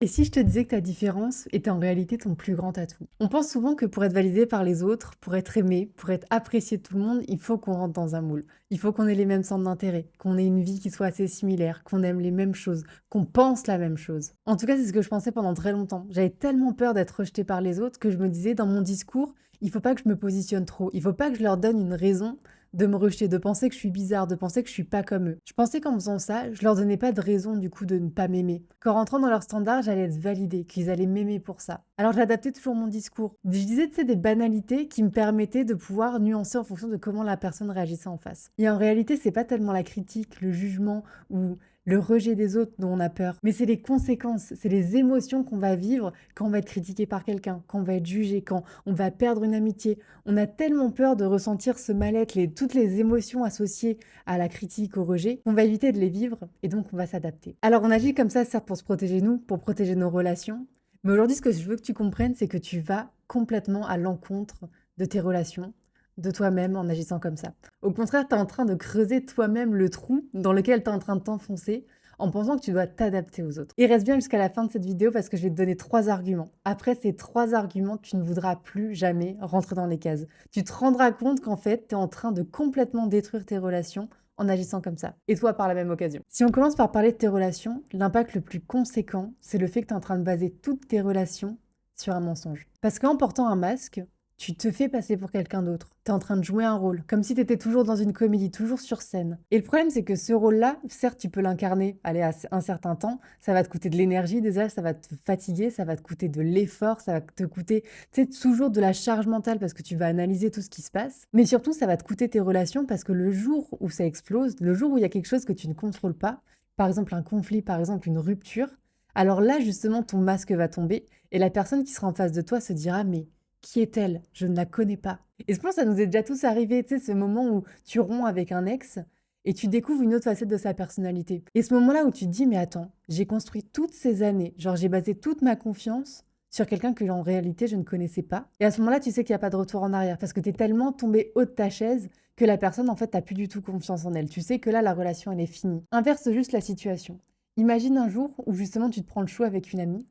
Et si je te disais que ta différence était en réalité ton plus grand atout? On pense souvent que pour être validé par les autres, pour être aimé, pour être apprécié de tout le monde, il faut qu'on rentre dans un moule. Il faut qu'on ait les mêmes centres d'intérêt, qu'on ait une vie qui soit assez similaire, qu'on aime les mêmes choses, qu'on pense la même chose. En tout cas, c'est ce que je pensais pendant très longtemps. J'avais tellement peur d'être rejetée par les autres que je me disais dans mon discours, il faut pas que je me positionne trop. Il faut pas que je leur donne une raison de me rejeter, de penser que je suis bizarre, de penser que je suis pas comme eux. Je pensais qu'en faisant ça, je leur donnais pas de raison du coup de ne pas m'aimer. Qu'en rentrant dans leur standard, j'allais être validée, qu'ils allaient m'aimer pour ça. Alors j'adaptais toujours mon discours. Je disais, tu sais, des banalités qui me permettaient de pouvoir nuancer en fonction de comment la personne réagissait en face. Et en réalité, c'est pas tellement la critique, le jugement ou le rejet des autres dont on a peur, mais c'est les conséquences, c'est les émotions qu'on va vivre quand on va être critiqué par quelqu'un, quand on va être jugé, quand on va perdre une amitié. On a tellement peur de ressentir ce mal-être, toutes les émotions associées à la critique, au rejet, qu'on va éviter de les vivre et donc on va s'adapter. Alors on agit comme ça, certes pour se protéger nous, pour protéger nos relations, mais aujourd'hui ce que je veux que tu comprennes, c'est que tu vas complètement à l'encontre de tes relations, de toi-même en agissant comme ça. Au contraire, tu es en train de creuser toi-même le trou dans lequel tu es en train de t'enfoncer en pensant que tu dois t'adapter aux autres. Et reste bien jusqu'à la fin de cette vidéo parce que je vais te donner 3 arguments. Après ces 3 arguments, tu ne voudras plus jamais rentrer dans les cases. Tu te rendras compte qu'en fait, tu es en train de complètement détruire tes relations en agissant comme ça. Et toi par la même occasion. Si on commence par parler de tes relations, l'impact le plus conséquent, c'est le fait que tu es en train de baser toutes tes relations sur un mensonge. Parce qu'en portant un masque, tu te fais passer pour quelqu'un d'autre. Tu es en train de jouer un rôle, comme si tu étais toujours dans une comédie, toujours sur scène. Et le problème, c'est que ce rôle-là, certes, tu peux l'incarner, aller à un certain temps, ça va te coûter de l'énergie déjà, ça va te fatiguer, ça va te coûter de l'effort, ça va te coûter, tu sais, toujours de la charge mentale parce que tu vas analyser tout ce qui se passe. Mais surtout, ça va te coûter tes relations parce que le jour où ça explose, le jour où il y a quelque chose que tu ne contrôles pas, par exemple un conflit, par exemple une rupture, alors là, justement, ton masque va tomber et la personne qui sera en face de toi se dira, mais qui est-elle? Je ne la connais pas. Et je pense que ça nous est déjà tous arrivé, tu sais, ce moment où tu romps avec un ex et tu découvres une autre facette de sa personnalité. Et ce moment-là où tu te dis, mais attends, j'ai construit toutes ces années, genre j'ai basé toute ma confiance sur quelqu'un que en réalité je ne connaissais pas. Et à ce moment-là, tu sais qu'il n'y a pas de retour en arrière parce que tu es tellement tombé haut de ta chaise que la personne, en fait, t'as plus du tout confiance en elle. Tu sais que là, la relation, elle est finie. Inverse juste la situation. Imagine un jour où justement tu te prends le chou avec une amie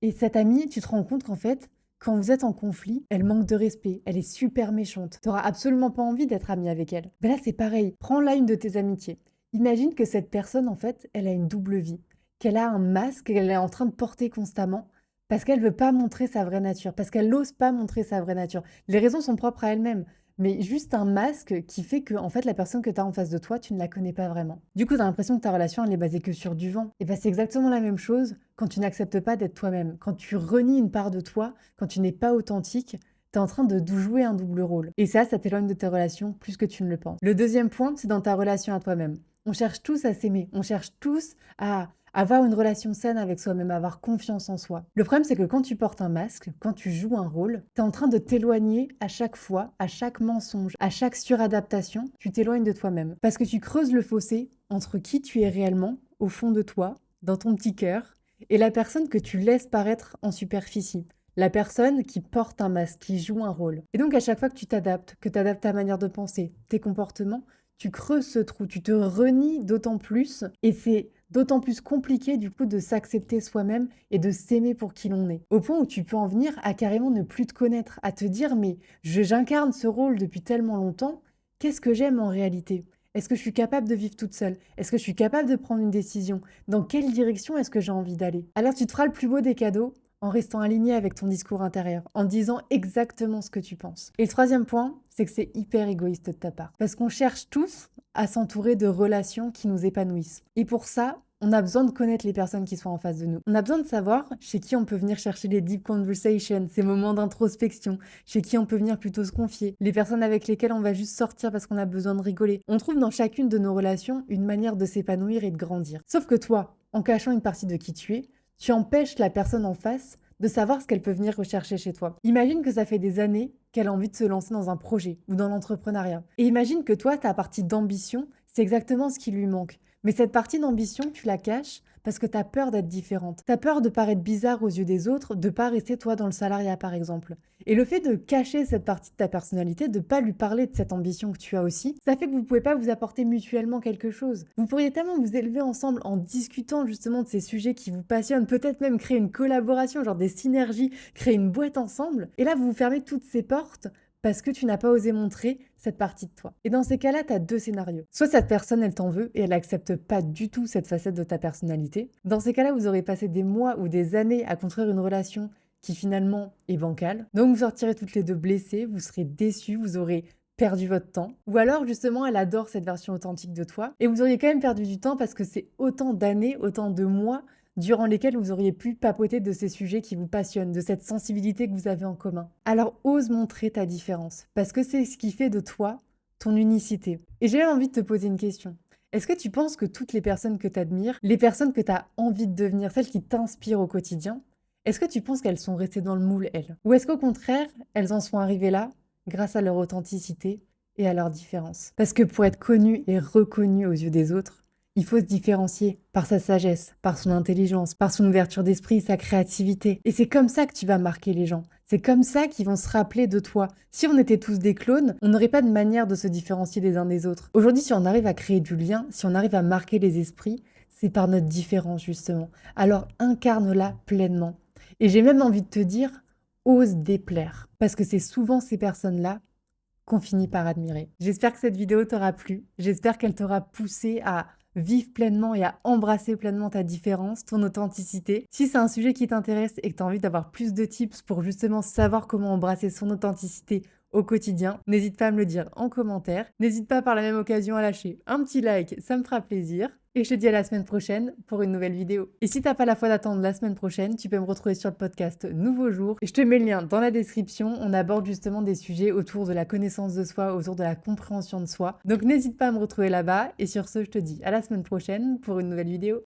et cette amie, tu te rends compte qu'en fait, quand vous êtes en conflit, elle manque de respect, elle est super méchante. Tu n'auras absolument pas envie d'être amie avec elle. Ben là, c'est pareil. Prends là une de tes amitiés. Imagine que cette personne, en fait, elle a une double vie, qu'elle a un masque qu'elle est en train de porter constamment parce qu'elle veut pas montrer sa vraie nature, parce qu'elle n'ose pas montrer sa vraie nature. Les raisons sont propres à elle-même, mais juste un masque qui fait que, en fait, la personne que tu as en face de toi, tu ne la connais pas vraiment. Du coup, tu as l'impression que ta relation, elle est basée que sur du vent. Et ben, c'est exactement la même chose quand tu n'acceptes pas d'être toi-même, quand tu renies une part de toi, quand tu n'es pas authentique, tu es en train de jouer un double rôle. Et ça t'éloigne de tes relations plus que tu ne le penses. Le deuxième point, c'est dans ta relation à toi-même. On cherche tous à s'aimer, on cherche tous à avoir une relation saine avec soi-même, avoir confiance en soi. Le problème, c'est que quand tu portes un masque, quand tu joues un rôle, tu es en train de t'éloigner à chaque fois, à chaque mensonge, à chaque suradaptation, tu t'éloignes de toi-même. Parce que tu creuses le fossé entre qui tu es réellement, au fond de toi, dans ton petit cœur, et la personne que tu laisses paraître en superficie. La personne qui porte un masque, qui joue un rôle. Et donc à chaque fois que tu t'adaptes, que tu adaptes ta manière de penser, tes comportements, tu creuses ce trou, tu te renies d'autant plus, et c'est d'autant plus compliqué du coup de s'accepter soi-même et de s'aimer pour qui l'on est. Au point où tu peux en venir à carrément ne plus te connaître, à te dire mais j'incarne ce rôle depuis tellement longtemps, qu'est-ce que j'aime en réalité? Est-ce que je suis capable de vivre toute seule? Est-ce que je suis capable de prendre une décision? Dans quelle direction est-ce que j'ai envie d'aller? Alors tu te feras le plus beau des cadeaux en restant aligné avec ton discours intérieur, en disant exactement ce que tu penses. Et le troisième point, c'est que c'est hyper égoïste de ta part. Parce qu'on cherche tous à s'entourer de relations qui nous épanouissent. Et pour ça, on a besoin de connaître les personnes qui sont en face de nous. On a besoin de savoir chez qui on peut venir chercher les deep conversations, ces moments d'introspection, chez qui on peut venir plutôt se confier, les personnes avec lesquelles on va juste sortir parce qu'on a besoin de rigoler. On trouve dans chacune de nos relations une manière de s'épanouir et de grandir. Sauf que toi, en cachant une partie de qui tu empêches la personne en face de savoir ce qu'elle peut venir rechercher chez toi. Imagine que ça fait des années qu'elle a envie de se lancer dans un projet ou dans l'entrepreneuriat. Et imagine que toi, ta partie d'ambition, c'est exactement ce qui lui manque. Mais cette partie d'ambition, tu la caches parce que tu as peur d'être différente. Tu as peur de paraître bizarre aux yeux des autres, de pas rester toi dans le salariat par exemple. Et le fait de cacher cette partie de ta personnalité, de pas lui parler de cette ambition que tu as aussi, ça fait que vous pouvez pas vous apporter mutuellement quelque chose. Vous pourriez tellement vous élever ensemble en discutant justement de ces sujets qui vous passionnent, peut-être même créer une collaboration, genre des synergies, créer une boîte ensemble. Et là, vous vous fermez toutes ces portes parce que tu n'as pas osé montrer cette partie de toi. Et dans ces cas-là, tu as deux scénarios. Soit cette personne, elle t'en veut et elle accepte pas du tout cette facette de ta personnalité. Dans ces cas-là, vous aurez passé des mois ou des années à construire une relation qui finalement est bancale. Donc vous sortirez toutes les deux blessées, vous serez déçus, vous aurez perdu votre temps. Ou alors justement, elle adore cette version authentique de toi et vous auriez quand même perdu du temps parce que c'est autant d'années, autant de mois durant lesquels vous auriez pu papoter de ces sujets qui vous passionnent, de cette sensibilité que vous avez en commun. Alors ose montrer ta différence, parce que c'est ce qui fait de toi ton unicité. Et j'ai envie de te poser une question. Est-ce que tu penses que toutes les personnes que tu admires, les personnes que tu as envie de devenir, celles qui t'inspirent au quotidien, est-ce que tu penses qu'elles sont restées dans le moule, elles? Ou est-ce qu'au contraire, elles en sont arrivées là grâce à leur authenticité et à leur différence? Parce que pour être connu et reconnu aux yeux des autres, il faut se différencier par sa sagesse, par son intelligence, par son ouverture d'esprit, sa créativité. Et c'est comme ça que tu vas marquer les gens. C'est comme ça qu'ils vont se rappeler de toi. Si on était tous des clones, on n'aurait pas de manière de se différencier les uns des autres. Aujourd'hui, si on arrive à créer du lien, si on arrive à marquer les esprits, c'est par notre différence justement. Alors incarne-la pleinement. Et j'ai même envie de te dire, ose déplaire. Parce que c'est souvent ces personnes-là qu'on finit par admirer. J'espère que cette vidéo t'aura plu. J'espère qu'elle t'aura poussé à vivre pleinement et à embrasser pleinement ta différence, ton authenticité. Si c'est un sujet qui t'intéresse et que tu as envie d'avoir plus de tips pour justement savoir comment embrasser son authenticité au quotidien, n'hésite pas à me le dire en commentaire. N'hésite pas par la même occasion à lâcher un petit like, ça me fera plaisir. Et je te dis à la semaine prochaine pour une nouvelle vidéo. Et si t'as pas la foi d'attendre la semaine prochaine, tu peux me retrouver sur le podcast Nouveau Jour. Et je te mets le lien dans la description. On aborde justement des sujets autour de la connaissance de soi, autour de la compréhension de soi. Donc n'hésite pas à me retrouver là-bas. Et sur ce, je te dis à la semaine prochaine pour une nouvelle vidéo.